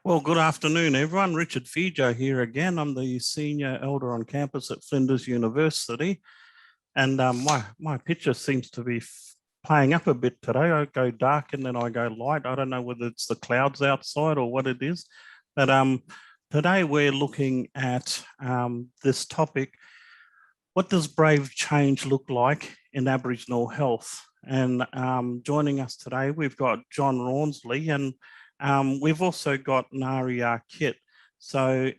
Well, good afternoon, everyone. Richard Fijo here again. I'm the senior elder on campus at Flinders University, and my picture seems to be playing up a bit today. I go dark and then I go light. I don't know whether it's the clouds outside or what it is, but today we're looking at this topic: what does brave change look like in Aboriginal health? And joining us today, we've got John Rawnsley, and we've also got Nari Kit. So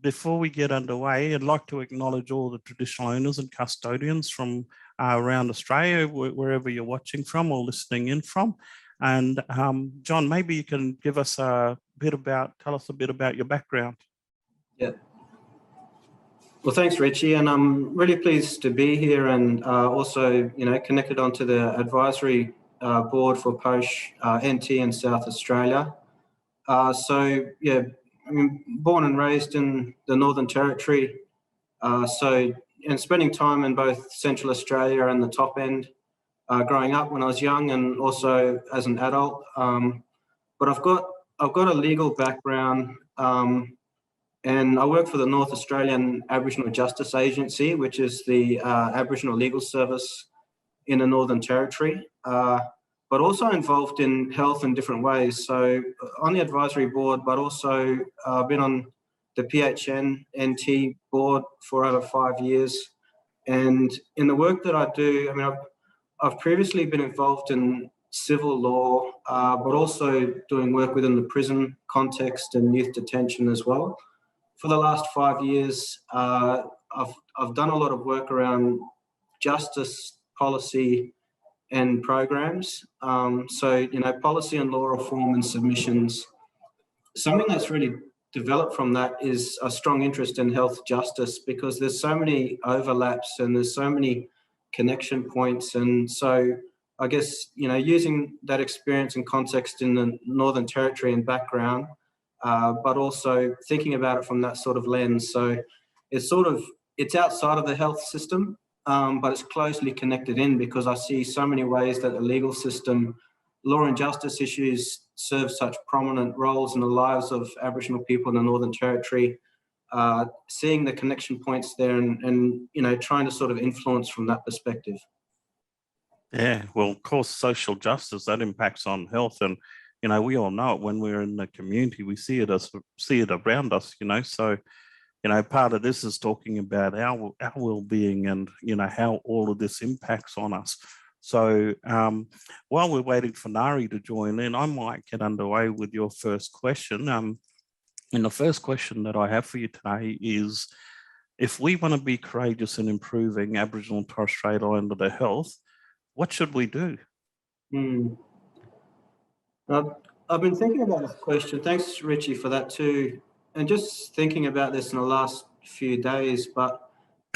before we get underway, I'd like to acknowledge all the traditional owners and custodians from around Australia, wherever you're watching from or listening in from. And John, maybe you can give us tell us a bit about your background. Yeah. Well, thanks, Richie, and I'm really pleased to be here and also, connected onto the advisory board for POSH NT in South Australia. Born and raised in the Northern Territory, and spending time in both Central Australia and the top end, growing up when I was young and also as an adult. But I've got a legal background. And I work for the North Australian Aboriginal Justice Agency, which is the Aboriginal legal service in the Northern Territory, but also involved in health in different ways. So on the advisory board, but also I've been on the PHN NT board for over 5 years. And in the work that I do, I've previously been involved in civil law, but also doing work within the prison context and youth detention as well. For the last 5 years, I've done a lot of work around justice policy and programs. Policy and law reform and submissions. Something that's really developed from that is a strong interest in health justice, because there's so many overlaps and there's so many connection points. And so I guess, using that experience and context in the Northern Territory and background, but also thinking about it from that sort of lens. So it's outside of the health system, but it's closely connected in, because I see so many ways that the legal system, law and justice issues serve such prominent roles in the lives of Aboriginal people in the Northern Territory, seeing the connection points there and trying to sort of influence from that perspective. Yeah, well, of course, social justice, that impacts on health, and we all know it when we're in the community. We see it around us. So part of this is talking about our well-being and how all of this impacts on us. So while we're waiting for Nari to join in, I might get underway with your first question. And the first question that I have for you today is, if we want to be courageous in improving Aboriginal and Torres Strait Islander health, what should we do? I've been thinking about this question. Thanks, Richie, for that too. And just thinking about this in the last few days,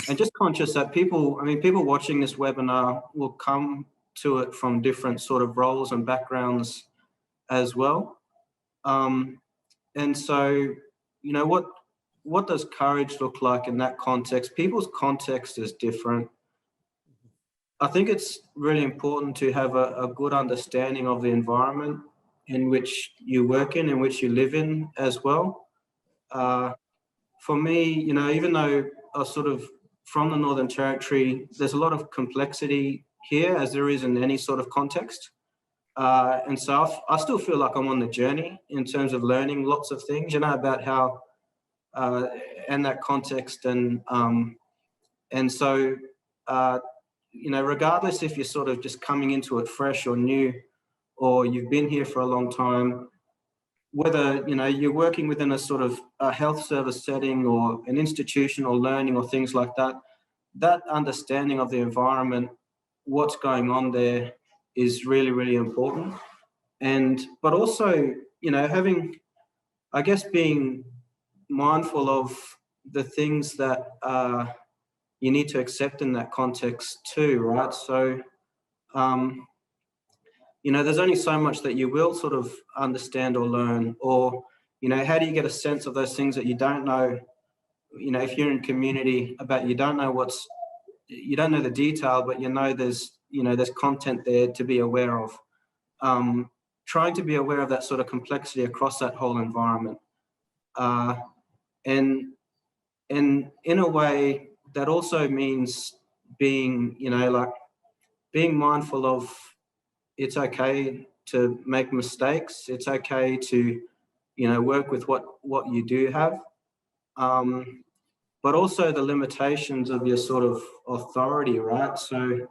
and just conscious that people watching this webinar will come to it from different sort of roles and backgrounds as well. And so, what does courage look like in that context? People's context is different. I think it's really important to have a good understanding of the environment in which you work in which you live in as well. For me, even though I was sort of from the Northern Territory, there's a lot of complexity here, as there is in any sort of context. And so I still feel like I'm on the journey in terms of learning lots of things, about how, and that context. And so, regardless if you're sort of just coming into it fresh or new, or you've been here for a long time, whether you're working within a sort of a health service setting or an institution or learning or things like that, that understanding of the environment, what's going on there, is really, really important. But also, being mindful of the things that you need to accept in that context too, right? So there's only so much that you will sort of understand or learn, or, how do you get a sense of those things that you don't know? If you're in community about, you don't know the detail, but there's content there to be aware of. trying to be aware of that sort of complexity across that whole environment. And in a way, that also means being, like being mindful of it's okay to make mistakes. It's okay to, work with what you do have. But also the limitations of your sort of authority, right? So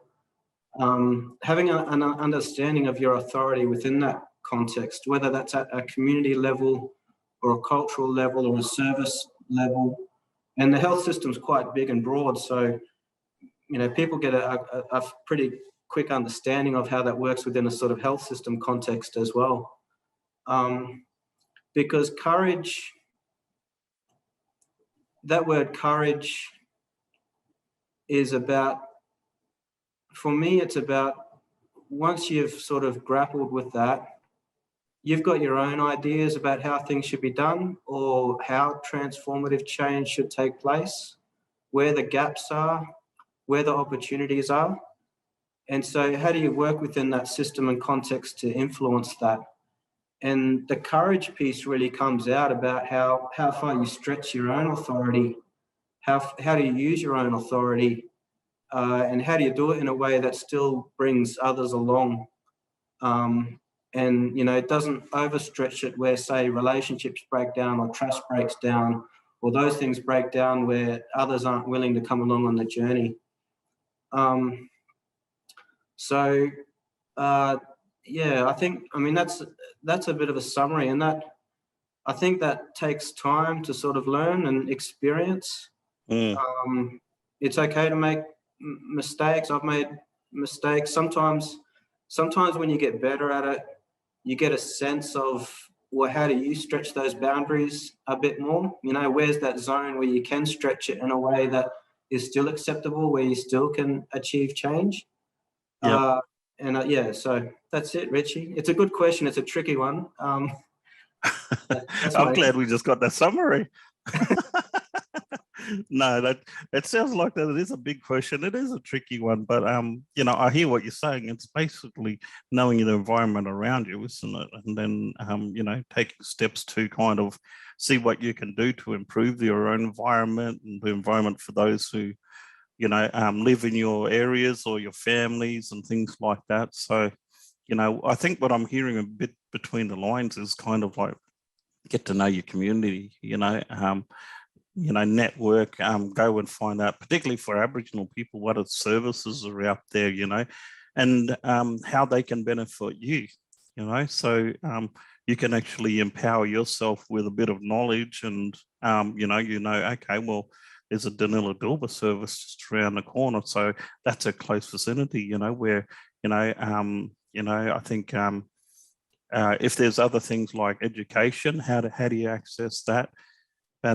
having an understanding of your authority within that context, whether that's at a community level or a cultural level or a service level. And the health system's quite big and broad. So, people get a pretty quick understanding of how that works within a sort of health system context as well. Because courage, that word courage is about, for me, it's about once you've sort of grappled with that, you've got your own ideas about how things should be done or how transformative change should take place, where the gaps are, where the opportunities are. And so how do you work within that system and context to influence that? And the courage piece really comes out about how far you stretch your own authority, how do you use your own authority, and how do you do it in a way that still brings others along? And, it doesn't overstretch it where, say, relationships break down or trust breaks down, or those things break down where others aren't willing to come along on the journey. Yeah, I mean, that's a bit of a summary, and that I think that takes time to sort of learn and experience. It's okay to make mistakes. I've made mistakes. Sometimes when you get better at it, you get a sense of, well, how do you stretch those boundaries a bit more? Where's that zone where you can stretch it in a way that is still acceptable, where you still can achieve change? Yeah. So that's it, Richie. It's a good question. It's a tricky one. I'm glad we just got that summary. No, that sounds like that it is a big question. It is a tricky one, but I hear what you're saying. It's basically knowing the environment around you, isn't it? And then taking steps to kind of see what you can do to improve your own environment and the environment for those who live in your areas or your families and things like that. So I think what I'm hearing a bit between the lines is kind of like get to know your community, network, go and find out, particularly for Aboriginal people, what are services are out there, and how they can benefit you, so you can actually empower yourself with a bit of knowledge and, okay, well, there's a Danila Dilba service just around the corner. So that's a close vicinity, where, I think if there's other things like education, how do you access that? But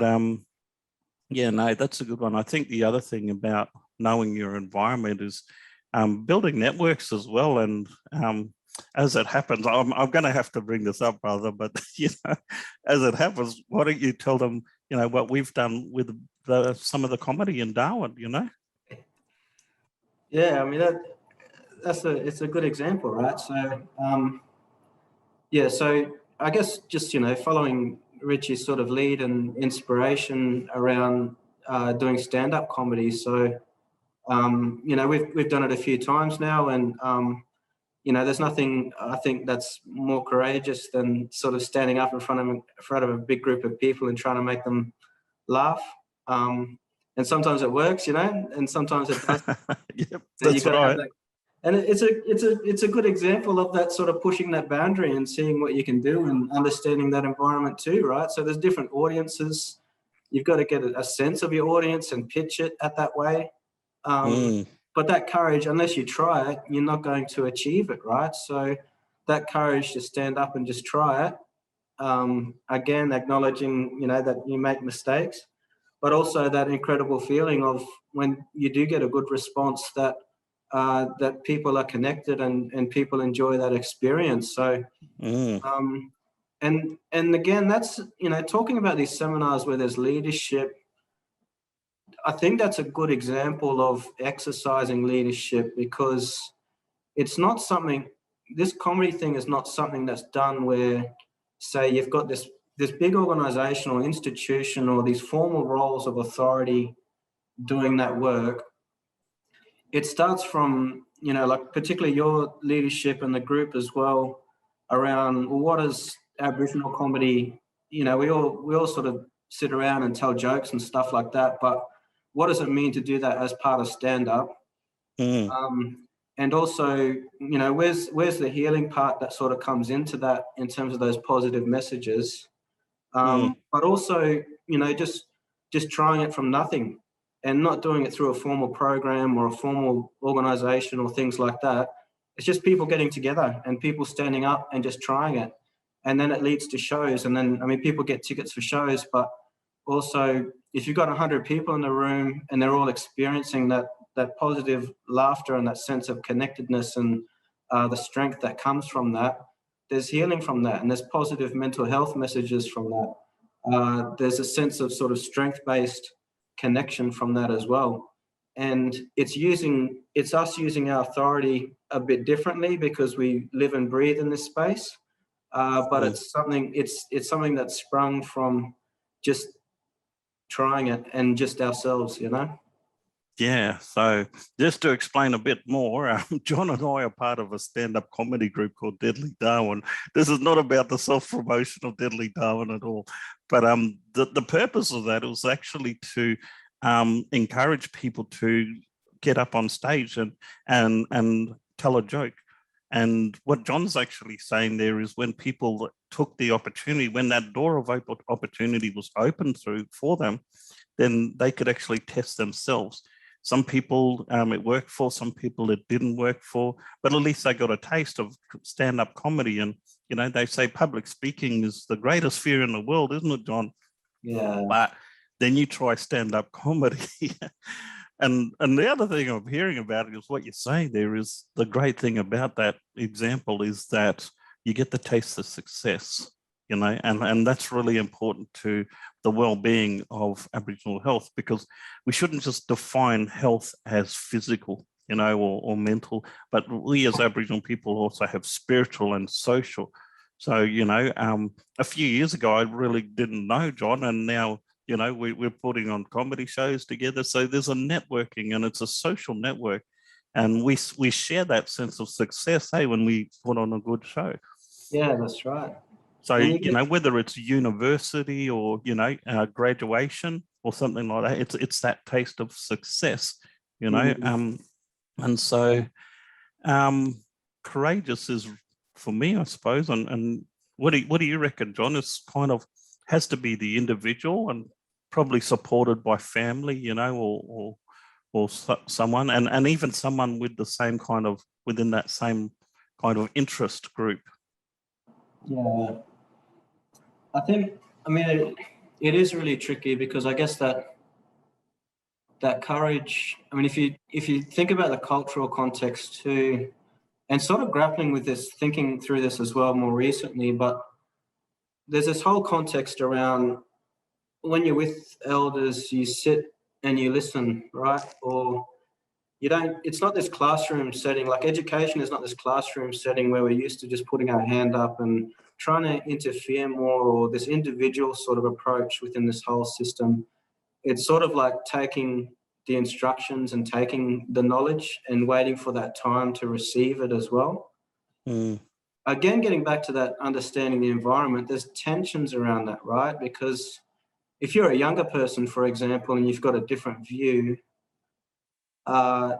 that's a good one. I think the other thing about knowing your environment is building networks as well. And as it happens, I'm going to have to bring this up, brother, but as it happens, why don't you tell them, what we've done with some of the comedy in Darwin, Yeah, I mean, it's a good example, right? So, so I guess just, following Richie's sort of lead and inspiration around doing stand-up comedy. So, we've done it a few times now, and, there's nothing I think that's more courageous than sort of standing up in front of a big group of people and trying to make them laugh. And sometimes it works, and sometimes it doesn't. Yep, that's right. And it's a good example of that sort of pushing that boundary and seeing what you can do and understanding that environment too, right? So there's different audiences. You've got to get a sense of your audience and pitch it at that way. But that courage, unless you try it, you're not going to achieve it, right? So that courage to stand up and just try it, again, acknowledging, that you make mistakes, but also that incredible feeling of when you do get a good response that people are connected and people enjoy that experience. So, and again, that's, talking about these seminars where there's leadership, I think that's a good example of exercising leadership, because it's not something this comedy thing is not something that's done where, say, you've got this big organization or institution or these formal roles of authority doing that work. It starts from, you know, like particularly your leadership and the group as well around, well, what is Aboriginal comedy? You know, we all sort of sit around and tell jokes and stuff like that, but what does it mean to do that as part of stand-up? And also, you know, where's the healing part that sort of comes into that in terms of those positive messages? But also, you know, just trying it from nothing and not doing it through a formal program or a formal organization or things like that. It's just people getting together and people standing up and just trying it. And then it leads to shows. And then, I mean, people get tickets for shows, but also if you've got 100 people in the room and they're all experiencing that positive laughter and that sense of connectedness and the strength that comes from that, there's healing from that, and there's positive mental health messages from that. There's a sense of sort of strength-based connection from that as well. And it's us using our authority a bit differently because we live and breathe in this space. But it's something that's sprung from just trying it and just ourselves, you know? Yeah, so just to explain a bit more, John and I are part of a stand-up comedy group called Deadly Darwin. This is not about the self-promotion of Deadly Darwin at all, but the purpose of that was actually to encourage people to get up on stage and tell a joke. And what John's actually saying there is when people took the opportunity, when that door of opportunity was opened for them, then they could actually test themselves. Some people it worked for, some people it didn't work for, but at least they got a taste of stand-up comedy. And, you know, they say public speaking is the greatest fear in the world, isn't it, John? Yeah. But then you try stand-up comedy. And the other thing I'm hearing about it is what you're saying there is the great thing about that example is that you get the taste of success, you know, and that's really important to the well-being of Aboriginal health, because we shouldn't just define health as physical, you know, or mental, but we as Aboriginal people also have spiritual and social. So, you know, a few years ago, I really didn't know, John, and now, you know, we're putting on comedy shows together. So there's a networking and it's a social network. And we share that sense of success, hey, when we put on a good show. Yeah, that's right. So, you know, whether it's university or, you know, graduation or something like that, it's that taste of success, you know. And so courageous is, for me, I suppose, and what do you reckon, John? It's kind of has to be the individual and probably supported by family, you know, or someone, and even someone with the same kind of, within that same kind of interest group. Yeah. I mean, it is really tricky because I guess that courage, I mean, if you think about the cultural context too, and sort of grappling with this, thinking through this as well more recently, but there's this whole context around when you're with elders, you sit and you listen, right? Or you don't, it's not this classroom setting, like education is not this classroom setting where we're used to just putting our hand up and trying to interfere more, or this individual sort of approach within this whole system. It's sort of like taking the instructions and taking the knowledge and waiting for that time to receive it as well. Again, getting back to that understanding the environment, there's tensions around that, right? Because if you're a younger person, for example, and you've got a different view, and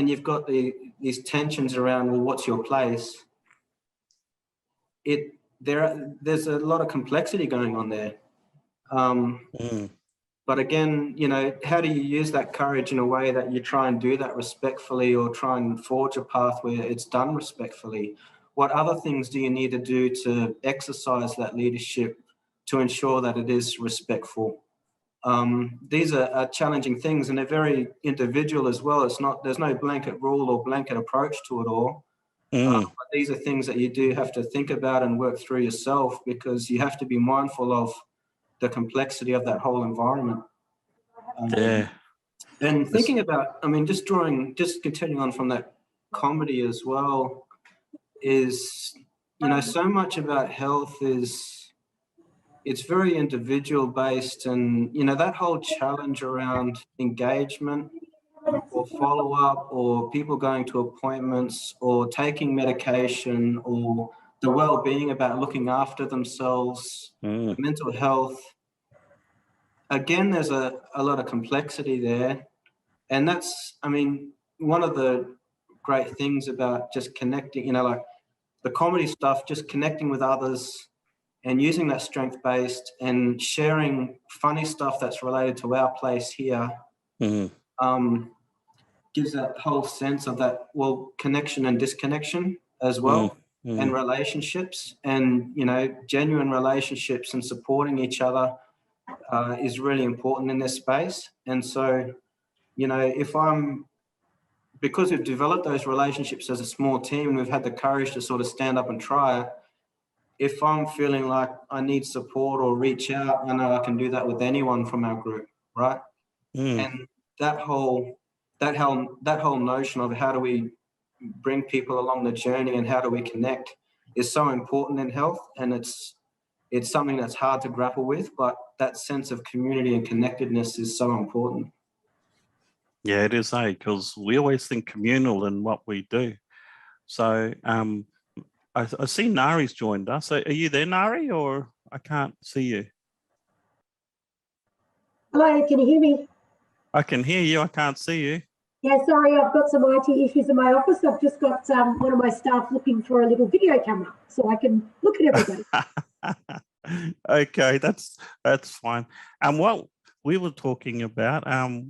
you've got these tensions around, well, what's your place? There's a lot of complexity going on there. But again, you know, how do you use that courage in a way that you try and do that respectfully, or try and forge a path where it's done respectfully? What other things do you need to do to exercise that leadership to ensure that it is respectful? These are challenging things, and they're very individual as well. There's no blanket rule or blanket approach to it all. But these are things that you do have to think about and work through yourself, because you have to be mindful of the complexity of that whole environment. And thinking about, I mean, just continuing on from that comedy as well, is, you know, so much about health is, it's very individual based, and, you know, that whole challenge around engagement or follow up or people going to appointments or taking medication or the well-being about looking after themselves, mental health. Again, there's a lot of complexity there. And that's, I mean, one of the great things about just connecting, you know, like the comedy stuff, just connecting with others and using that strength-based and sharing funny stuff that's related to our place here, gives that whole sense of that, well, connection and disconnection as well, and relationships, and, you know, genuine relationships and supporting each other is really important in this space. And so, you know, because we've developed those relationships as a small team, we've had the courage to sort of stand up and try it. If I'm feeling like I need support or reach out, I know I can do that with anyone from our group, right? And that whole notion of how do we bring people along the journey and how do we connect is so important in health, and it's something that's hard to grapple with, but that sense of community and connectedness is so important. Yeah, it is, because we always think communal in what we do. So I see Nari's joined us. Are you there, Nari, or I can't see you? Hello, can you hear me? I can hear you. I can't see you. Yeah, sorry, I've got some IT issues in my office. I've just got one of my staff looking for a little video camera so I can look at everybody. Okay, that's fine. And what we were talking about,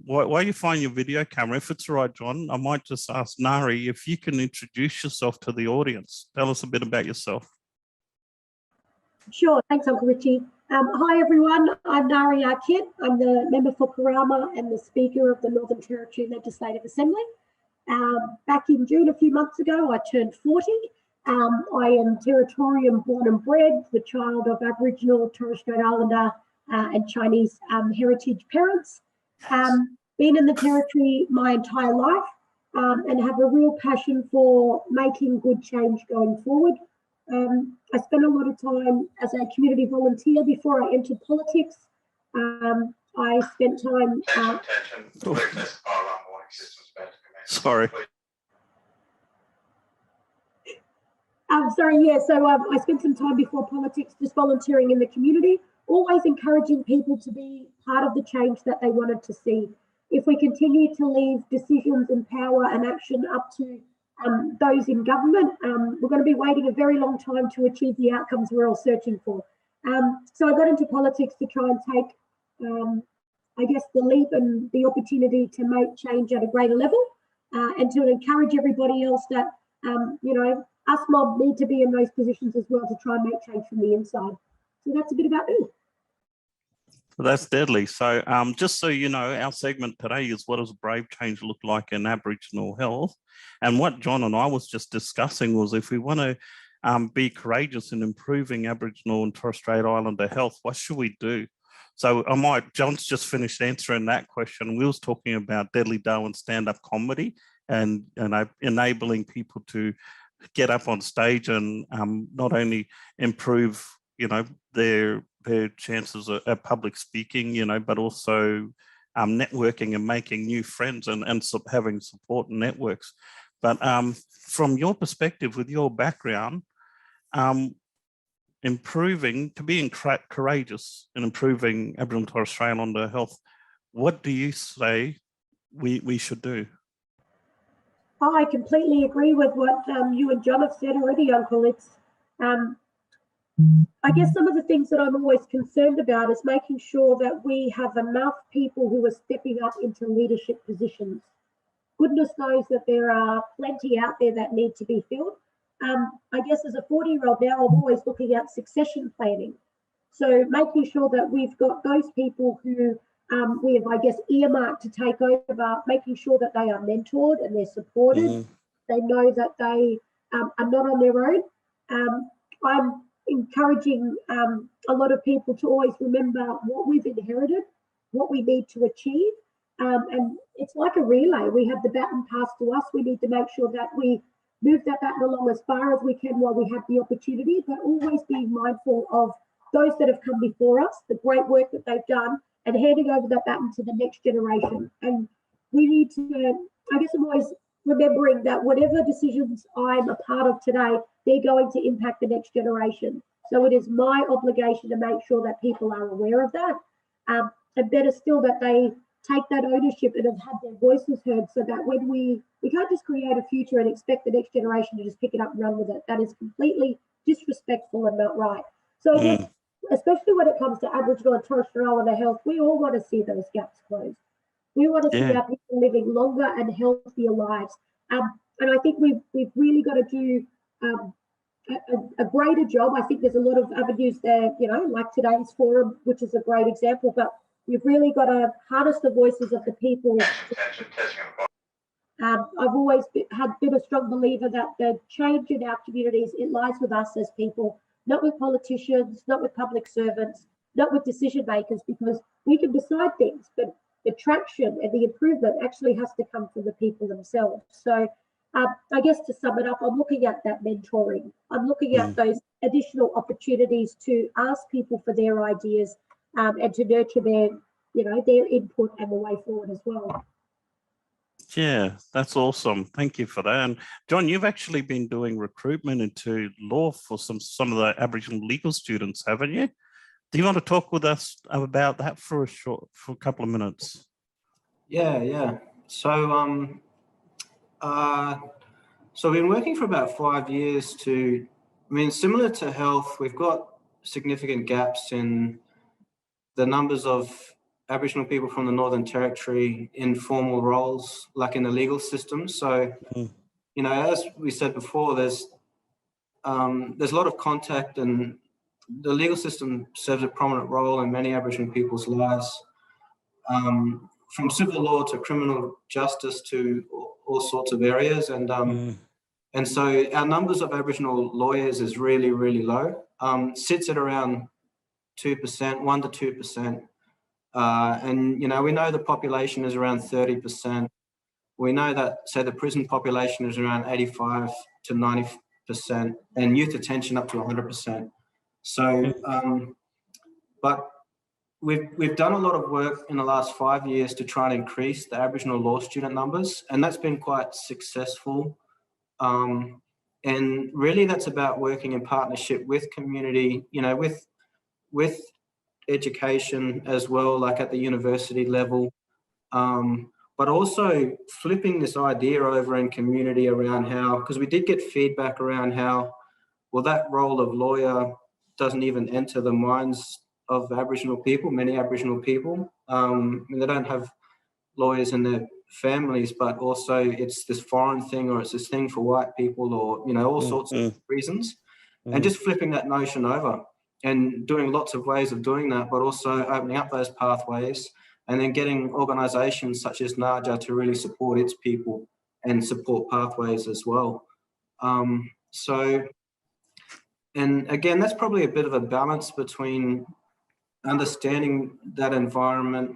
while you find your video camera, if it's all right, John, I might just ask Nari if you can introduce yourself to the audience. Tell us a bit about yourself. Sure, thanks, Uncle Richie. Hi, everyone. I'm Nari Arquette. I'm the member for Karama and the Speaker of the Northern Territory Legislative Assembly. Back in June, a few months ago, I turned 40. I am Territorian born and bred, the child of Aboriginal, Torres Strait Islander and Chinese heritage parents. Been in the Territory my entire life and have a real passion for making good change going forward. I spent a lot of time as a community volunteer before I entered politics. I spent time... Sorry. Sorry, yeah, so I spent some time before politics just volunteering in the community, always encouraging people to be part of the change that they wanted to see. If we continue to leave decisions and power and action up to those in government, we're going to be waiting a very long time to achieve the outcomes we're all searching for. So I got into politics to try and take, I guess, the leap and the opportunity to make change at a greater level and to encourage everybody else that, you know, us mob need to be in those positions as well to try and make change from the inside. So that's a bit about me. Well, that's deadly. So just so you know, our segment today is what does brave change look like in Aboriginal health? And what John and I was just discussing was if we want to be courageous in improving Aboriginal and Torres Strait Islander health, what should we do? So John's just finished answering that question. We was talking about Deadly Doe and stand-up comedy and enabling people to get up on stage and not only improve, you know, their chances at public speaking, you know, but also networking and making new friends and having support networks. But from your perspective, with your background, being courageous in improving Aboriginal and Torres Strait Islander health, what do you say we should do? Oh, I completely agree with what you and John have said already, Uncle. It's, I guess some of the things that I'm always concerned about is making sure that we have enough people who are stepping up into leadership positions. Goodness knows that there are plenty out there that need to be filled. I guess as a 40-year-old now, I'm always looking at succession planning. So making sure that we've got those people who we have, I guess, earmarked to take over, making sure that they are mentored and they're supported. They know that they are not on their own. I'm encouraging a lot of people to always remember what we've inherited, what we need to achieve. And it's like a relay. We have the baton passed to us. We need to make sure that we move that baton along as far as we can while we have the opportunity, but always being mindful of those that have come before us, the great work that they've done, and handing over that baton to the next generation. And we need to, I guess I'm always remembering that whatever decisions I'm a part of today, they're going to impact the next generation. So it is my obligation to make sure that people are aware of that. And better still, that they take that ownership and have had their voices heard, so that when we can't just create a future and expect the next generation to just pick it up and run with it. That is completely disrespectful and not right. So especially when it comes to Aboriginal and Torres Strait Islander health, we all want to see those gaps closed. We want to see our people living longer and healthier lives. And I think we've really got to do a greater job. I think there's a lot of avenues there, you know, like today's forum, which is a great example, but we've really got to harness the voices of the people. I've always been a strong believer that the change in our communities, it lies with us as people, not with politicians, not with public servants, not with decision makers, because we can decide things, but the traction and the improvement actually has to come from the people themselves. So I guess to sum it up, I'm looking at that mentoring. I'm looking at those additional opportunities to ask people for their ideas and to nurture their, you know, their input and the way forward as well. Yeah, that's awesome. Thank you for that. And John, you've actually been doing recruitment into law for some of the Aboriginal legal students, haven't you? Do you want to talk with us about that for a couple of minutes? Yeah. So so I've been working for about 5 years similar to health, we've got significant gaps in the numbers of Aboriginal people from the Northern Territory in formal roles, like in the legal system. So, you know, as we said before, there's a lot of contact, and the legal system serves a prominent role in many Aboriginal people's lives, from civil law to criminal justice to all sorts of areas. And so our numbers of Aboriginal lawyers is really, really low. Sits at around 2%, 1 to 2%. And, you know, we know the population is around 30%. We know that, say, the prison population is around 85 to 90%, and youth detention up to 100%. So, but we've done a lot of work in the last 5 years to try and increase the Aboriginal law student numbers, and that's been quite successful. And really that's about working in partnership with community, you know, with education as well, like at the university level, but also flipping this idea over in community around how, because we did get feedback around how, well, that role of lawyer doesn't even enter the minds of Aboriginal people, many Aboriginal people. They don't have lawyers in their families, but also it's this foreign thing, or it's this thing for white people, or, you know, all sorts of reasons. And just flipping that notion over and doing lots of ways of doing that, but also opening up those pathways, and then getting organisations such as NAJA to really support its people and support pathways as well. So, and again, that's probably a bit of a balance between understanding that environment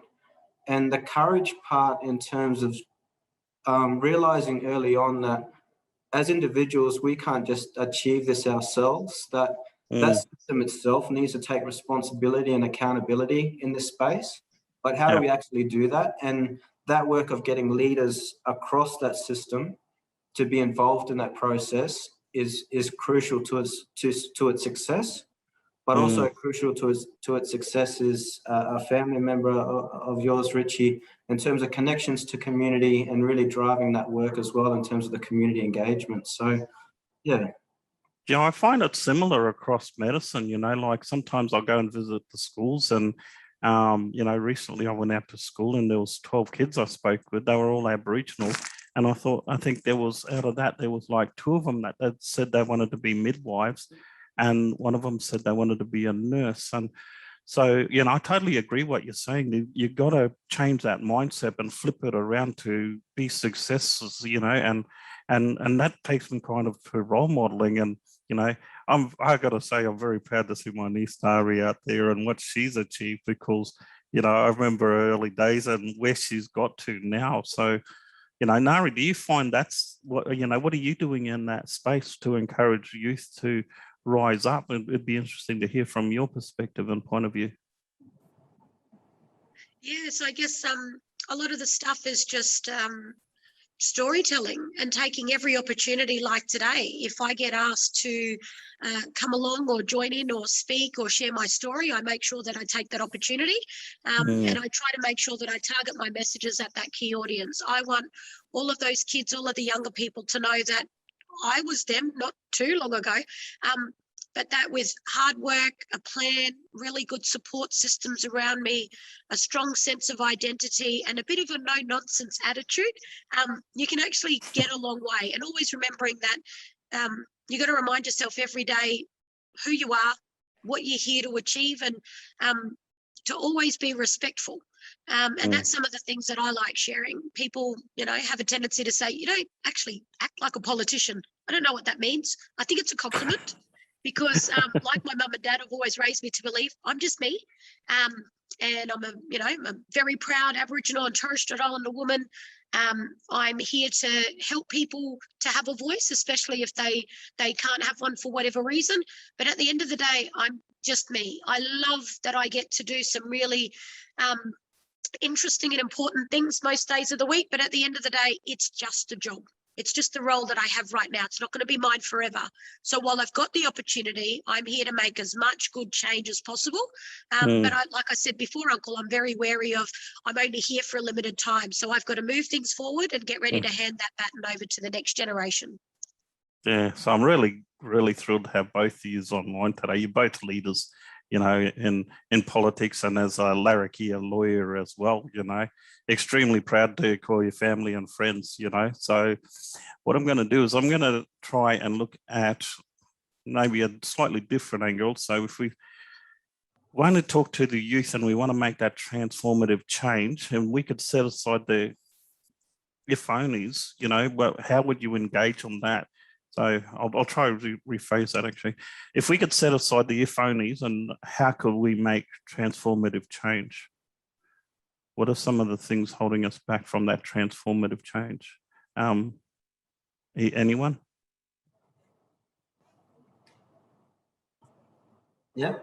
and the courage part, in terms of realising early on that as individuals, we can't just achieve this ourselves, that system itself needs to take responsibility and accountability in this space. But how do we actually do that? And that work of getting leaders across that system to be involved in that process is crucial to its success. But also crucial to its success is a family member of yours, Richie, in terms of connections to community and really driving that work as well in terms of the community engagement. So, yeah. Yeah, I find it similar across medicine, you know, like sometimes I'll go and visit the schools, and, you know, recently I went out to school and there was 12 kids I spoke with. They were all Aboriginal. And I think there was, out of that, there was like 2 of them that said they wanted to be midwives. And one of them said they wanted to be a nurse. And so, you know, I totally agree what you're saying. You've got to change that mindset and flip it around to be successes, you know, and that takes me kind of to role modeling. And, you know, I got to say, I'm very proud to see my niece Tari out there and what she's achieved, because, you know, I remember her early days and where she's got to now. So, you know, Nari, do you find that's what, you know, what are you doing in that space to encourage youth to rise up? It'd be interesting to hear from your perspective and point of view. Yes, I guess a lot of the stuff is just storytelling and taking every opportunity like today. If I get asked to come along or join in or speak or share my story, I make sure that I take that opportunity and I try to make sure that I target my messages at that key audience. I want all of those kids, all of the younger people to know that I was them not too long ago, but that with hard work, a plan, really good support systems around me, a strong sense of identity and a bit of a no-nonsense attitude, you can actually get a long way. And always remembering that you got to remind yourself every day who you are, what you're here to achieve, and to always be respectful. And that's some of the things that I like sharing. People, you know, have a tendency to say, you don't actually act like a politician. I don't know what that means. I think it's a compliment. Because like my mum and dad have always raised me to believe, I'm just me. And I'm I'm a very proud Aboriginal and Torres Strait Islander woman. I'm here to help people to have a voice, especially if they can't have one for whatever reason. But at the end of the day, I'm just me. I love that I get to do some really interesting and important things most days of the week. But at the end of the day, it's just a job. It's just the role that I have right now. It's not going to be mine forever. So while I've got the opportunity, I'm here to make as much good change as possible. But like I said before, Uncle, I'm very wary of I'm only here for a limited time. So I've got to move things forward and get ready to hand that baton over to the next generation. Yeah, so I'm really, really thrilled to have both of you online today. You're both leaders, you know, in politics, and as a Larrakia lawyer as well, you know, extremely proud to call your family and friends, you know. So what I'm going to do is I'm going to try and look at maybe a slightly different angle. So if we want to talk to the youth and we want to make that transformative change, and we could set aside the if onlys, you know, well, how would you engage on that? So I'll try to rephrase that actually. If we could set aside the if onlys and how could we make transformative change? What are some of the things holding us back from that transformative change? Anyone? Yeah.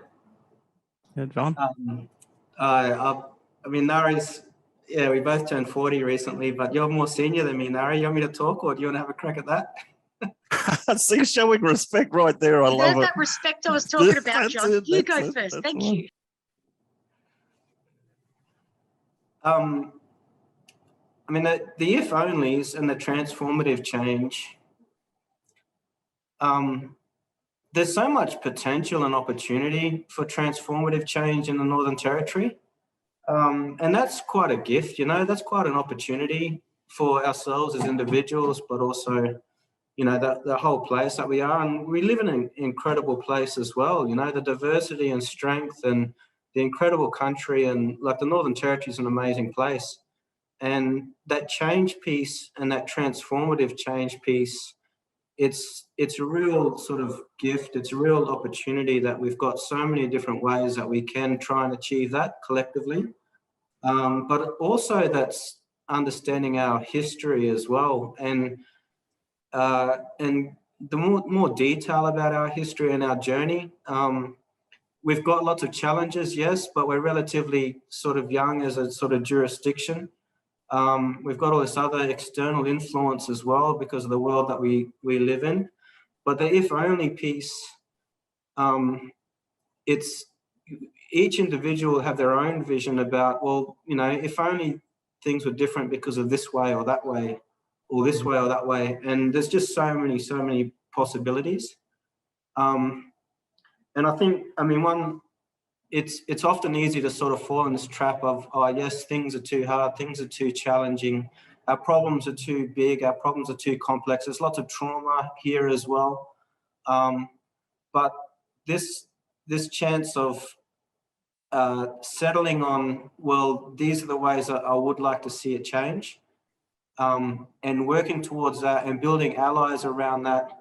Yeah, John? I mean, Nari's, yeah, we both turned 40 recently, but you're more senior than me, Nari. You want me to talk or do you want to have a crack at that? See, showing respect right there. I love There's it. that respect I was talking about, John. You go first. Thank you. I mean, the if onlys and the transformative change, there's so much potential and opportunity for transformative change in the Northern Territory. And that's quite a gift, you know, that's quite an opportunity for ourselves as individuals, but also, you know, the whole place that we are. And we live in an incredible place as well, you know, the diversity and strength and the incredible country, and like the Northern Territory is an amazing place. And that change piece and that transformative change piece, it's a real sort of gift. It's a real opportunity that we've got so many different ways that we can try and achieve that collectively. But also that's understanding our history as well, and the more detail about our history and our journey. We've got lots of challenges, yes, but we're relatively sort of young as a sort of jurisdiction. We've got all this other external influence as well because of the world that we live in. But the if only piece, it's each individual have their own vision about, well, you know, if only things were different because of this way or that way, or this way or that way. And there's just so many possibilities. And I think, I mean, it's often easy to sort of fall in this trap of, oh, yes, things are too hard, things are too challenging, our problems are too big, our problems are too complex. There's lots of trauma here as well. But this chance of settling on, well, these are the ways that I would like to see it change, and working towards that and building allies around that,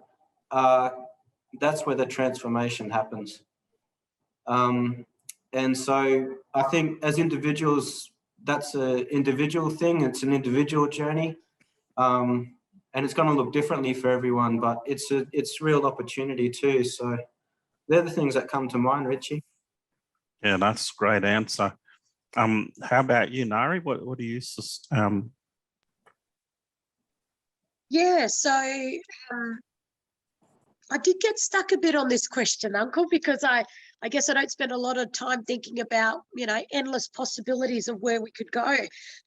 that's where the transformation happens. And so I think as individuals, that's an individual thing. It's an individual journey. And it's going to look differently for everyone, but it's real opportunity too. So they're the things that come to mind, Richie. Yeah, that's a great answer. How about you, Nari? What do you Yeah, so I did get stuck a bit on this question, Uncle, because I guess I don't spend a lot of time thinking about, endless possibilities of where we could go.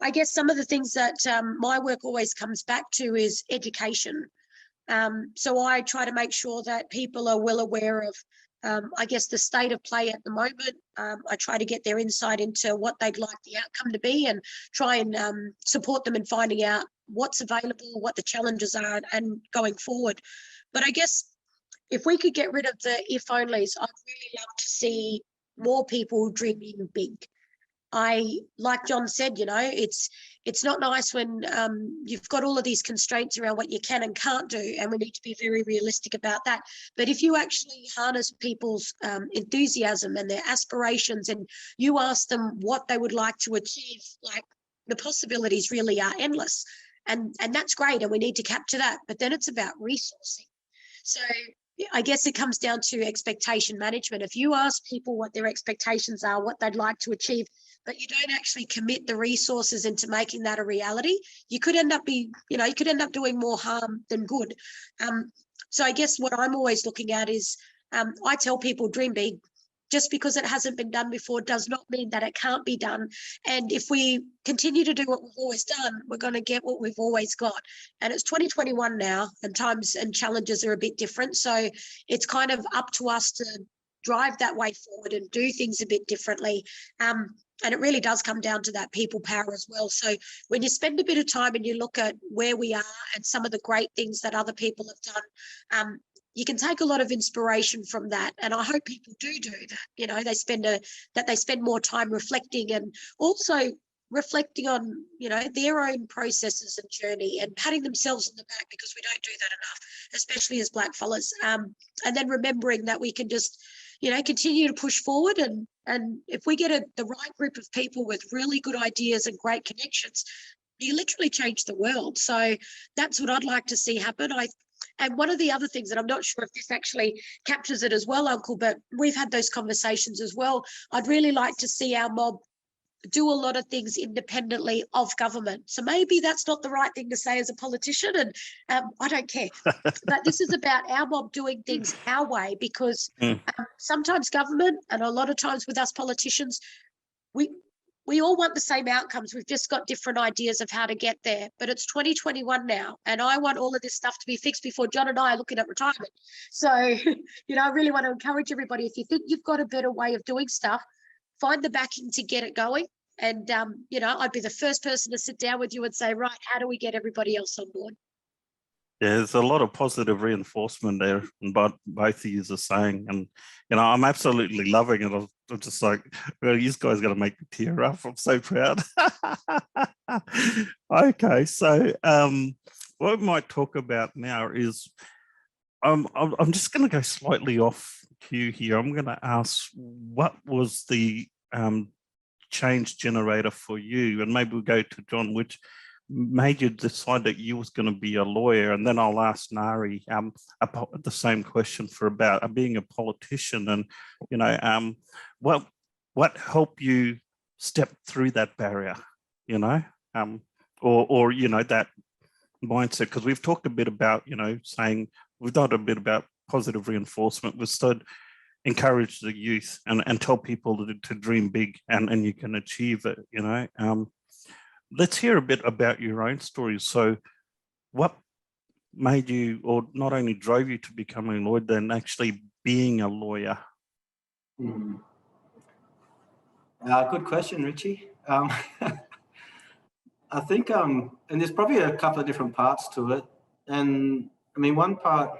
I guess some of the things that my work always comes back to is education. So I try to make sure that people are well aware of, I guess, the state of play at the moment. I try to get their insight into what they'd like the outcome to be and try and support them in finding out what's available, what the challenges are, and going forward. But I guess if we could get rid of the if-onlys, I'd really love to see more people dreaming big. Like John said, it's not nice when you've got all of these constraints around what you can and can't do, and we need to be very realistic about that. But if you actually harness people's enthusiasm and their aspirations, and you ask them what they would like to achieve, like, the possibilities really are endless, and that's great, and we need to capture that. But then it's about resourcing. So I guess it comes down to expectation management. If you ask people what their expectations are, what they'd like to achieve, but you don't actually commit the resources into making that a reality, you could end up doing more harm than good. So I guess what I'm always looking at is, I tell people, dream big. Just because it hasn't been done before does not mean that it can't be done. And if we continue to do what we've always done, we're going to get what we've always got. And it's 2021 now, and times and challenges are a bit different. So it's kind of up to us to drive that way forward and do things a bit differently. And it really does come down to that people power as well. So when you spend a bit of time and you look at where we are and some of the great things that other people have done, you can take a lot of inspiration from that. And I hope people do that. They spend more time reflecting, and also reflecting on, their own processes and journey, and patting themselves on the back, because we don't do that enough, especially as Black fellas. And then remembering that we can just, continue to push forward. And if we get the right group of people with really good ideas and great connections, you literally change the world. So that's what I'd like to see happen. And one of the other things, and I'm not sure if this actually captures it as well, Uncle, but we've had those conversations as well. I'd really like to see our mob do a lot of things independently of government. So maybe that's not the right thing to say as a politician, and I don't care. But this is about our mob doing things our way, because sometimes government, and a lot of times with us politicians, we all want the same outcomes. We've just got different ideas of how to get there. But it's 2021 now, and I want all of this stuff to be fixed before John and I are looking at retirement. So, I really want to encourage everybody, if you think you've got a better way of doing stuff, find the backing to get it going. And, I'd be the first person to sit down with you and say, right, how do we get everybody else on board? Yeah, there's a lot of positive reinforcement there, and both of you are saying, and I'm absolutely loving it. I'm just like, well, you guys got to make me tear up. I'm so proud. Okay, so what we might talk about now is, I'm just going to go slightly off cue here. I'm going to ask, what was the change generator for you? And maybe we'll go to John, which made you decide that you was going to be a lawyer, and then I'll ask Nari the same question for about being a politician, and what helped you step through that barrier, or that mindset, because we've talked a bit about saying we've done a bit about positive reinforcement. We've started encourage the youth and tell people to dream big, and you can achieve it. Let's hear a bit about your own story. So what made you, or not only drove you to becoming a lawyer, then actually being a lawyer? Good question, Richie. I think, and there's probably a couple of different parts to it. And I mean, one part,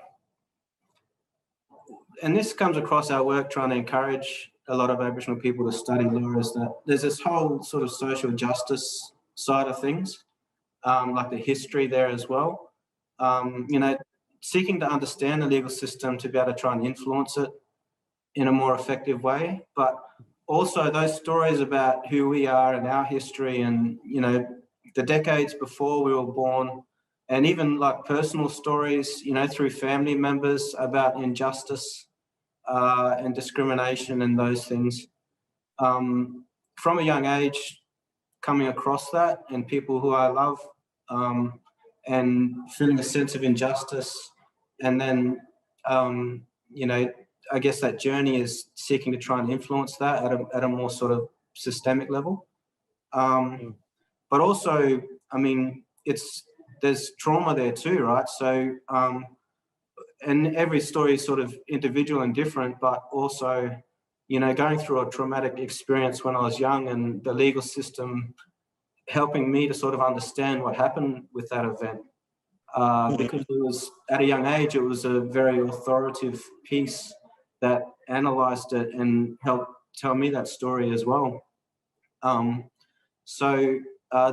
and this comes across our work trying to encourage a lot of Aboriginal people to study law, is that there's this whole sort of social justice side of things, like the history there as well. Seeking to understand the legal system to be able to try and influence it in a more effective way, but also those stories about who we are and our history, and the decades before we were born, and even like personal stories, you know, through family members about injustice and discrimination and those things. From a young age, coming across that and people who I love, and feeling a sense of injustice, and then you know, I guess that journey is seeking to try and influence that at a more sort of systemic level. But also, I mean, there's trauma there too, right? So, and every story is sort of individual and different, but also, you know, going through a traumatic experience when I was young and the legal system helping me to sort of understand what happened with that event. Because it was, at a young age, it was a very authoritative piece that analysed it and helped tell me that story as well. So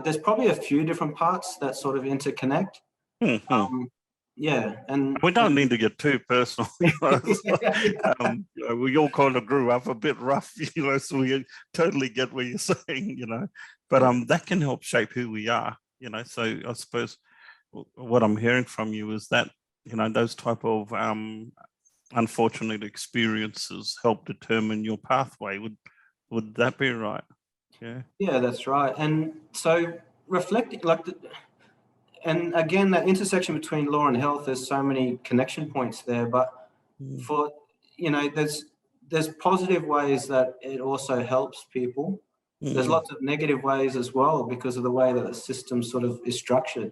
there's probably a few different parts that sort of interconnect. Yeah, and we don't need to get too personal. You know, we all kind of grew up a bit rough, you know, so we totally get what you're saying, you know. But that can help shape who we are, you know. So I suppose what I'm hearing from you is that, you know, those type of unfortunate experiences help determine your pathway. Would that be right? Yeah. Yeah, that's right. And so reflecting, like, and again, that intersection between law and health, there's so many connection points there. But for, you know, there's positive ways that it also helps people. There's lots of negative ways as well because of the way that the system sort of is structured.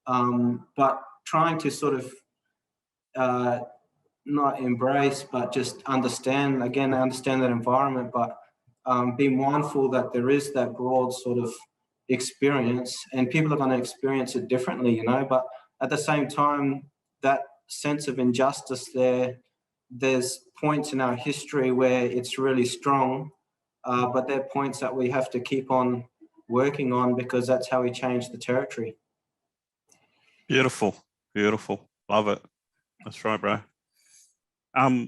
But trying to sort of not embrace, but just understand that environment, but be mindful that there is that broad sort of experience and people are going to experience it differently, you know, but at the same time, that sense of injustice there's points in our history where it's really strong, but they're points that we have to keep on working on because that's how we change the territory. Beautiful, beautiful. Love it. That's right, bro.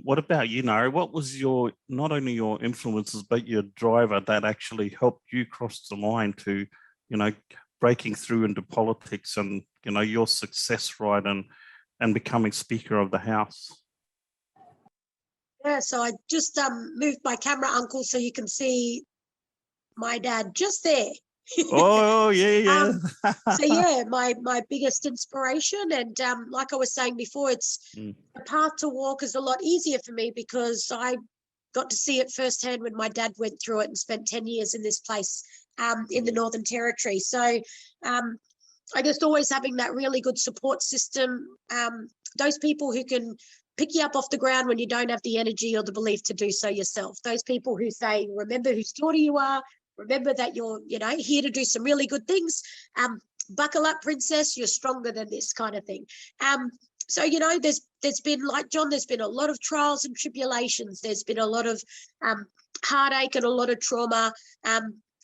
What about you, Nari? What was your, not only your influences, but your driver that actually helped you cross the line to, you know, breaking through into politics and, you know, your success, right, and becoming Speaker of the House? Yeah, so I just moved my camera, Uncle, so you can see my dad just there. Oh, yeah. So yeah, my biggest inspiration, and like I was saying before, it's the path to walk is a lot easier for me because I got to see it firsthand when my dad went through it and spent 10 years in this place in the Northern Territory. So I just always having that really good support system, those people who can pick you up off the ground when you don't have the energy or the belief to do so yourself. Those people who say, remember whose daughter you are, remember that you're, you know, here to do some really good things. Buckle up, princess, you're stronger than this kind of thing. So, you know, there's been, like John, there's been a lot of trials and tribulations. There's been a lot of heartache and a lot of trauma.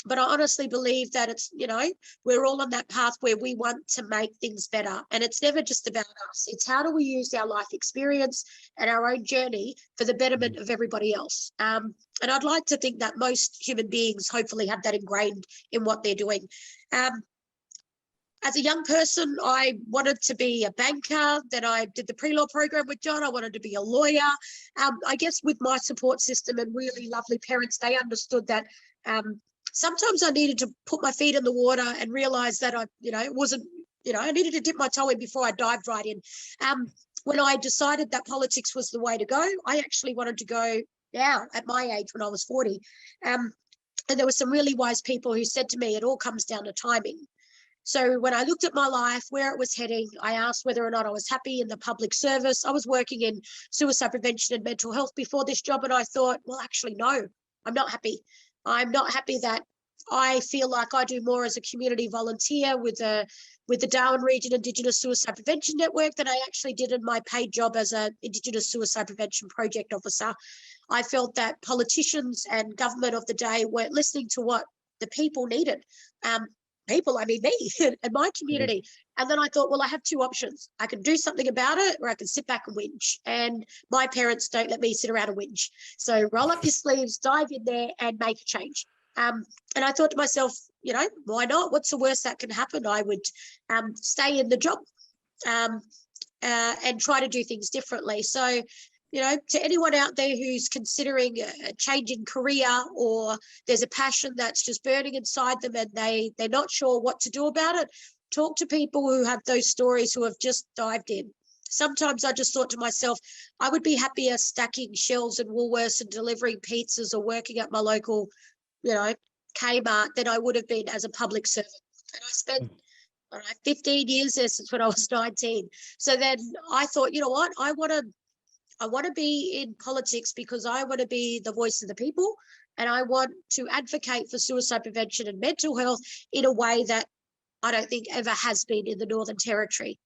But I honestly believe that it's, you know, we're all on that path where we want to make things better. And it's never just about us. It's how do we use our life experience and our own journey for the betterment of everybody else. And I'd like to think that most human beings hopefully have that ingrained in what they're doing. As a young person, I wanted to be a banker. Then I did the pre-law program with John. I wanted to be a lawyer. I guess with my support system and really lovely parents, they understood that sometimes I needed to put my feet in the water and realize that it wasn't, I needed to dip my toe in before I dived right in. When I decided that politics was the way to go, I actually wanted to go now at my age when I was 40. And there were some really wise people who said to me, it all comes down to timing. So when I looked at my life, where it was heading, I asked whether or not I was happy in the public service. I was working in suicide prevention and mental health before this job, and I thought, well, actually, no, I'm not happy. I'm not happy that I feel like I do more as a community volunteer with the Darwin Region Indigenous Suicide Prevention Network than I actually did in my paid job as an Indigenous Suicide Prevention Project Officer. I felt that politicians and government of the day weren't listening to what the people needed. People, I mean me and my community. And then I thought, well, I have two options. I can do something about it or I can sit back and whinge. And my parents don't let me sit around and whinge. So roll up your sleeves, dive in there and make a change. And I thought to myself, why not? What's the worst that can happen? I would stay in the job and try to do things differently. So, you know, to anyone out there who's considering a change in career, or there's a passion that's just burning inside them and they're not sure what to do about it, talk to people who have those stories, who have just dived in. Sometimes I just thought to myself, I would be happier stacking shelves in Woolworths and delivering pizzas or working at my local, you know, Kmart than I would have been as a public servant. And I spent 15 years there since when I was 19. So then I thought, you know what, I want to be in politics because I want to be the voice of the people, and I want to advocate for suicide prevention and mental health in a way that I don't think ever has been in the Northern Territory.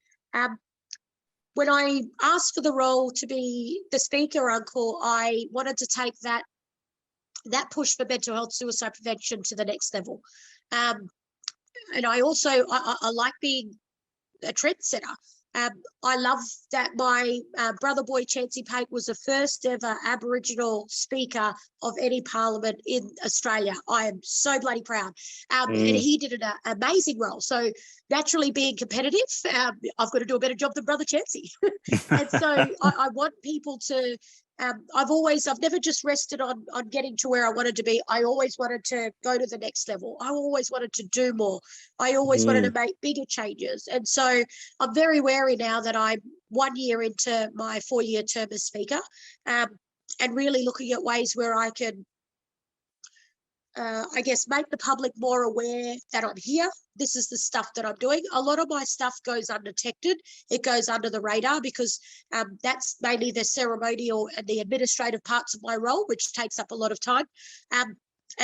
When I asked for the role to be the speaker, Uncle, I wanted to take that push for mental health suicide prevention to the next level. And I also, I like being a trendsetter. I love that my brother boy, Chancey Pate, was the first ever Aboriginal speaker of any parliament in Australia. I am so bloody proud. And he did an amazing role. So naturally being competitive, I've got to do a better job than brother Chancey. And so I want people to, I've never just rested on getting to where I wanted to be. I always wanted to go to the next level. I always wanted to do more. I always wanted to make bigger changes. And so I'm very wary now that I'm 1 year into my 4-year term as speaker, and really looking at ways where I can, I guess, make the public more aware that I'm here. This is the stuff that I'm doing. A lot of my stuff goes undetected. It goes under the radar because that's mainly the ceremonial and the administrative parts of my role, which takes up a lot of time. And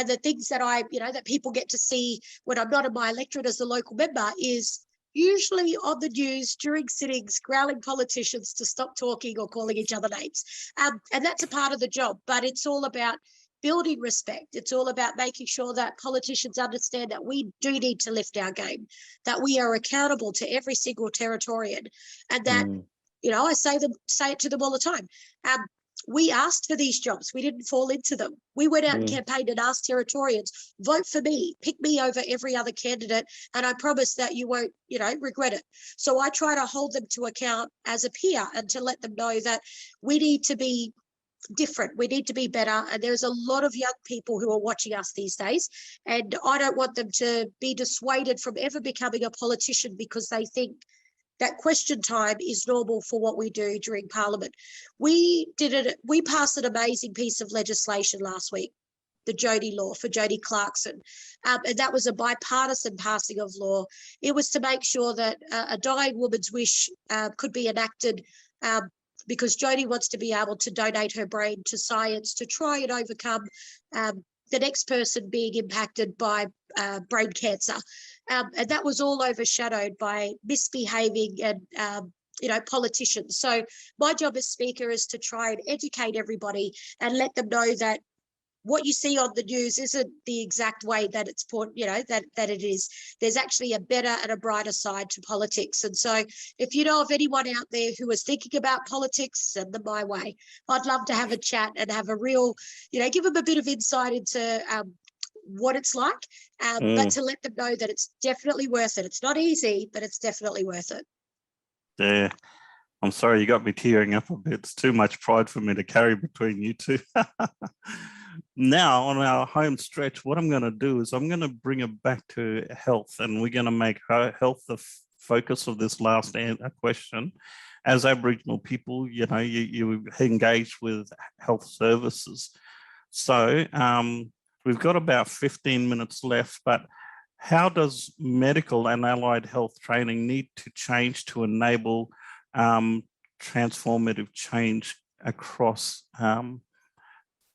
the things that that people get to see when I'm not in my electorate as a local member is usually on the news during sittings, growling politicians to stop talking or calling each other names. And that's a part of the job, but it's all about building respect. It's all about making sure that politicians understand that we do need to lift our game, that we are accountable to every single Territorian, and that, I say it to them all the time. We asked for these jobs. We didn't fall into them. We went out and campaigned and asked Territorians, vote for me, pick me over every other candidate, and I promise that you won't, regret it. So I try to hold them to account as a peer and to let them know that we need to be different. We need to be better. And there's a lot of young people who are watching us these days. And I don't want them to be dissuaded from ever becoming a politician because they think that question time is normal for what we do during Parliament. We passed an amazing piece of legislation last week, the Jodie law for Jodie Clarkson. And that was a bipartisan passing of law. It was to make sure that a dying woman's wish could be enacted because Jodie wants to be able to donate her brain to science to try and overcome the next person being impacted by brain cancer. And that was all overshadowed by misbehaving and, politicians. So my job as speaker is to try and educate everybody and let them know that what you see on the news isn't the exact way that it's put, that it is. There's actually a better and a brighter side to politics. And so if you know of anyone out there who is thinking about politics, send them my way. I'd love to have a chat and have a real, give them a bit of insight into what it's like, but to let them know that it's definitely worth it. It's not easy, but it's definitely worth it. Yeah. I'm sorry, you got me tearing up a bit. It's too much pride for me to carry between you two. Now, on our home stretch, what I'm going to do is I'm going to bring it back to health, and we're going to make health the focus of this last question. As Aboriginal people, you engage with health services. So we've got about 15 minutes left, but how does medical and allied health training need to change to enable transformative change across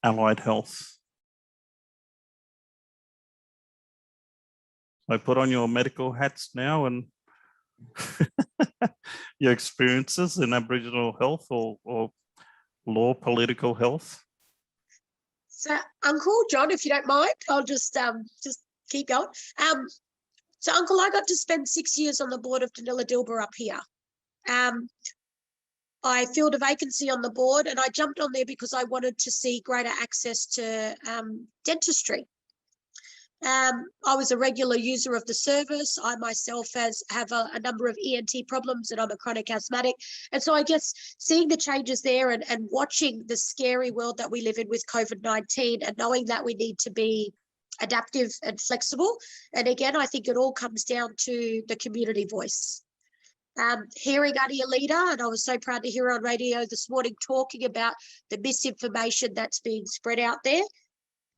allied health? So put on your medical hats now and your experiences in Aboriginal health or law, political health. So, Uncle John, if you don't mind, I'll just keep going. So, Uncle, I got to spend 6 years on the board of Danila Dilba up here. I filled a vacancy on the board and I jumped on there because I wanted to see greater access to dentistry. I was a regular user of the service. I myself have a number of ENT problems and I'm a chronic asthmatic. And so I guess seeing the changes there and watching the scary world that we live in with COVID-19 and knowing that we need to be adaptive and flexible. And again, I think it all comes down to the community voice. Hearing Auntie Alida, and I was so proud to hear her on radio this morning talking about the misinformation that's being spread out there.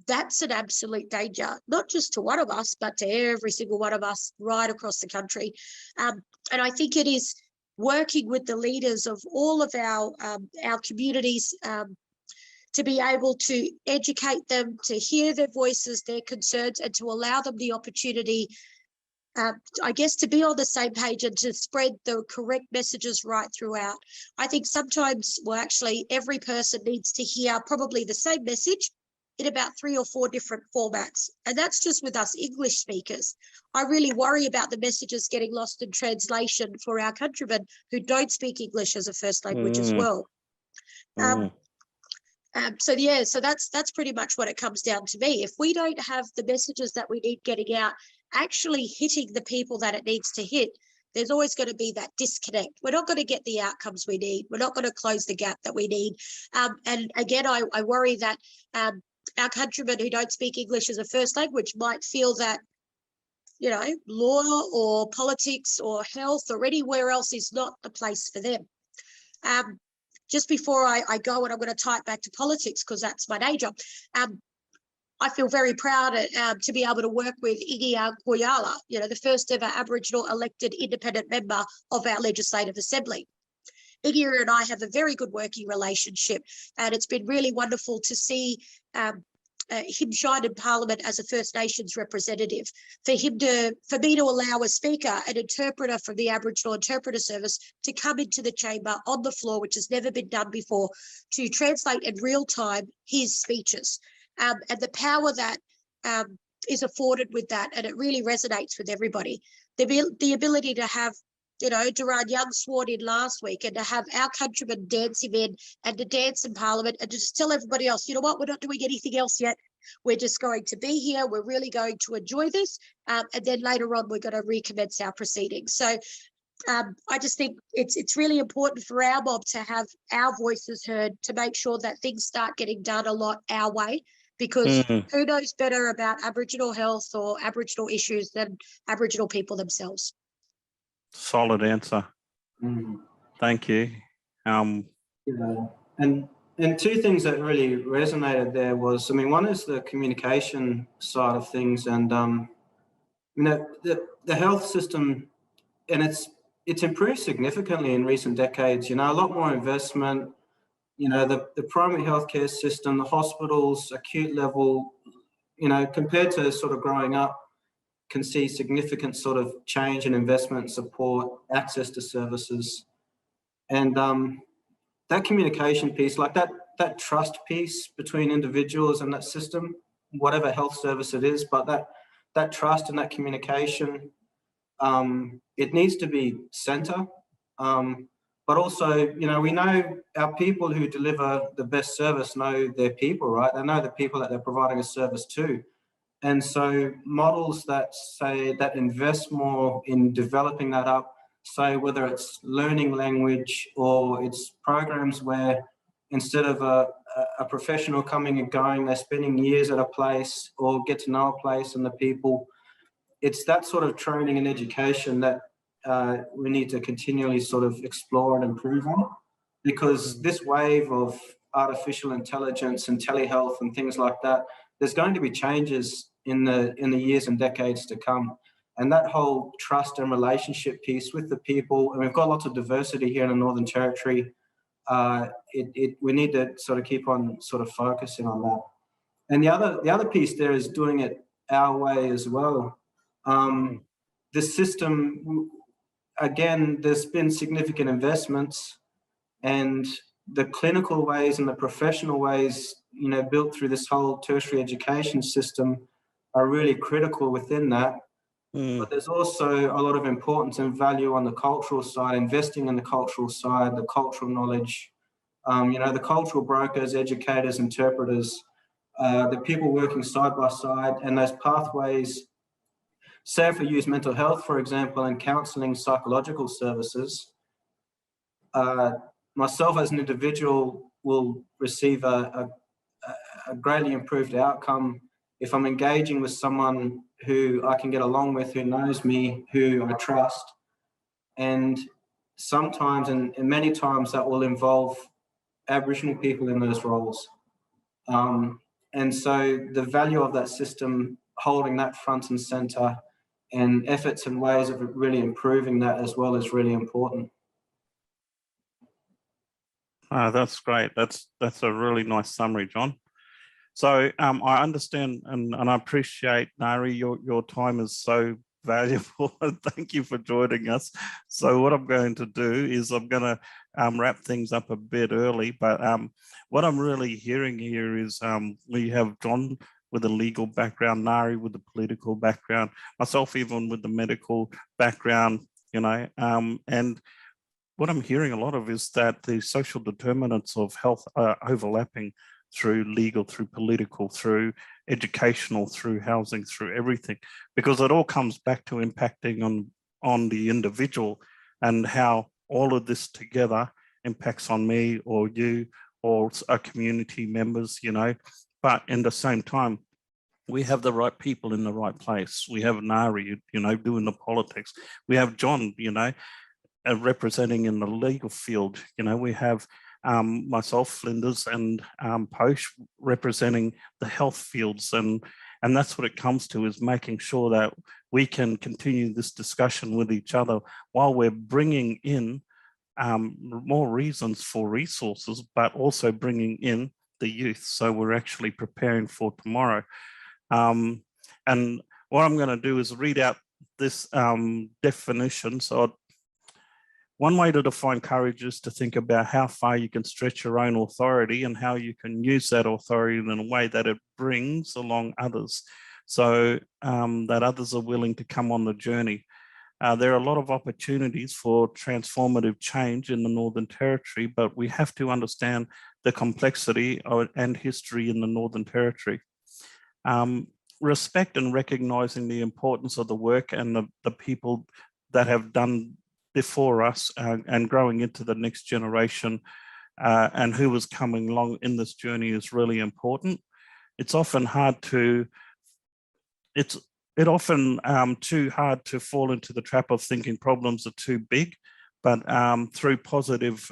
That's an absolute danger, not just to one of us, but to every single one of us right across the country. And I think it is working with the leaders of all of our communities to be able to educate them, to hear their voices, their concerns, and to allow them the opportunity, I guess, to be on the same page and to spread the correct messages right throughout. I think sometimes, well, actually, every person needs to hear probably the same message in about 3 or 4 different formats. And that's just with us English speakers. I really worry about the messages getting lost in translation for our countrymen who don't speak English as a first language as well. So that's pretty much what it comes down to me. If we don't have the messages that we need getting out, actually hitting the people that it needs to hit, there's always going to be that disconnect. We're not going to get the outcomes we need. We're not going to close the gap that we need. And again, I worry that our countrymen who don't speak English as a first language might feel that, you know, law or politics or health or anywhere else is not the place for them. Just before I go, and I'm going to tie it back to politics because that's my day job, I feel very proud to be able to work with Igia Koyala, you know, the first ever Aboriginal elected independent member of our Legislative Assembly. Igia and I have a very good working relationship, and it's been really wonderful to see him shine in Parliament as a First Nations representative. For me to allow a speaker, an interpreter from the Aboriginal Interpreter Service, to come into the chamber on the floor, which has never been done before, to translate in real time his speeches, and the power that is afforded with that, and it really resonates with everybody. The ability to have, you know, Durand Young sworn in last week, and to have our countrymen dance him in and to dance in Parliament and to just tell everybody else, you know what, we're not doing anything else yet. We're just going to be here. We're really going to enjoy this. And then later on, we're going to recommence our proceedings. So I just think it's really important for our mob to have our voices heard, to make sure that things start getting done a lot our way, because who knows better about Aboriginal health or Aboriginal issues than Aboriginal people themselves. Solid answer. Thank you. And 2 things that really resonated there was, I mean, one is the communication side of things, and you know, the health system, and it's improved significantly in recent decades. You know, a lot more investment. You know, the primary healthcare system, the hospitals, acute level. You know, compared to sort of growing up, can see significant sort of change in investment, support, access to services. And that communication piece, like that trust piece between individuals and that system, whatever health service it is, but that trust and that communication, it needs to be center. But also, you know, we know our people who deliver the best service know their people, right? They know the people that they're providing a service to. And so models that say that invest more in developing that up, so whether it's learning language or it's programs where instead of a professional coming and going, they're spending years at a place or get to know a place and the people, it's that sort of training and education that we need to continually sort of explore and improve on, because this wave of artificial intelligence and telehealth and things like that, there's going to be changes in the years and decades to come. And that whole trust and relationship piece with the people, and we've got lots of diversity here in the Northern Territory, we need to sort of keep on sort of focusing on that. And the other piece there is doing it our way as well. The system, again, there's been significant investments, and the clinical ways and the professional ways, you know, built through this whole tertiary education system are really critical within that. But there's also a lot of importance and value on the cultural side, investing in the cultural side, the cultural knowledge, you know, the cultural brokers, educators, interpreters, the people working side by side, and those pathways. Say if we use mental health, for example, and counselling, psychological services, myself as an individual will receive a greatly improved outcome if I'm engaging with someone who I can get along with, who knows me, who I trust. And sometimes, and many times, that will involve Aboriginal people in those roles. And so the value of that system, holding that front and centre, and efforts and ways of really improving that as well is really important. That's great. That's a really nice summary, John. So I understand and I appreciate, Nari, your time is so valuable. Thank you for joining us. So what I'm going to do is I'm going to wrap things up a bit early, but what I'm really hearing here is we have John with a legal background, Nari with the political background, myself even with the medical background, you know, and what I'm hearing a lot of is that the social determinants of health are overlapping through legal, through political, through educational, through housing, through everything, because it all comes back to impacting on the individual and how all of this together impacts on me or you or our community members, you know. But in the same time, we have the right people in the right place. We have Nari, you know, doing the politics. We have John, you know, representing in the legal field. You know, we have myself, Flinders, and Posh representing the health fields, and that's what it comes to, is making sure that we can continue this discussion with each other while we're bringing in more reasons for resources, but also bringing in the youth, so we're actually preparing for tomorrow. And what I'm going to do is read out this definition. So one way to define courage is to think about how far you can stretch your own authority and how you can use that authority in a way that it brings along others, so that others are willing to come on the journey. There are a lot of opportunities for transformative change in the Northern Territory, but we have to understand the complexity and history in the Northern Territory. Respect and recognizing the importance of the work and the people that have done before us, and growing into the next generation and who is coming along in this journey is really important. It's often hard to, it's often too hard to fall into the trap of thinking problems are too big, but through positive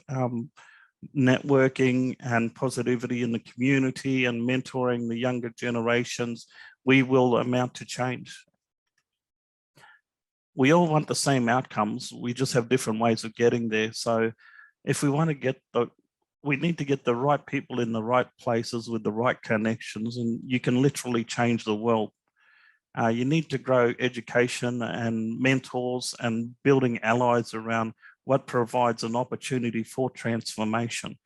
networking and positivity in the community and mentoring the younger generations, we will amount to change. We all want the same outcomes. We just have different ways of getting there. So if we want to get we need to get the right people in the right places with the right connections, and you can literally change the world. You need to grow education and mentors and building allies around what provides an opportunity for transformation.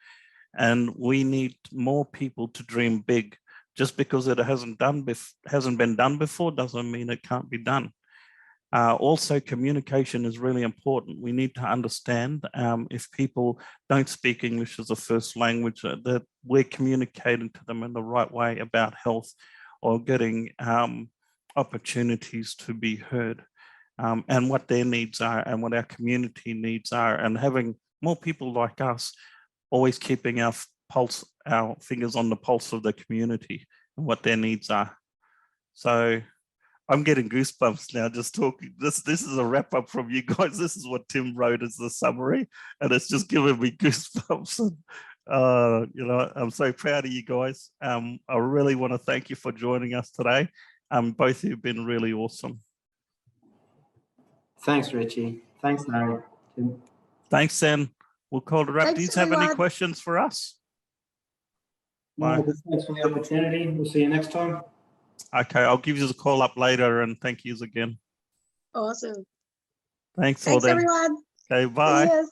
And we need more people to dream big. Just because it hasn't been done before doesn't mean it can't be done. Also, communication is really important. We need to understand if people don't speak English as a first language, that we're communicating to them in the right way about health, or getting opportunities to be heard, and what their needs are and what our community needs are, and having more people like us always keeping our fingers on the pulse of the community and what their needs are. So I'm getting goosebumps now just talking. This is a wrap up from you guys. This is what Tim wrote as the summary, and it's just giving me goosebumps. And, you know, I'm so proud of you guys. I really want to thank you for joining us today. Both of you have been really awesome. Thanks, Richie. Thanks, Larry. Thanks, Sam. We'll call it a wrap. Thanks, Do you have any everyone. questions for us? No, thanks for the opportunity. We'll see you next time. Okay, I'll give you a call up later, and thank yous again. Awesome. Thanks all Thanks, then. everyone. Okay, bye. Yes.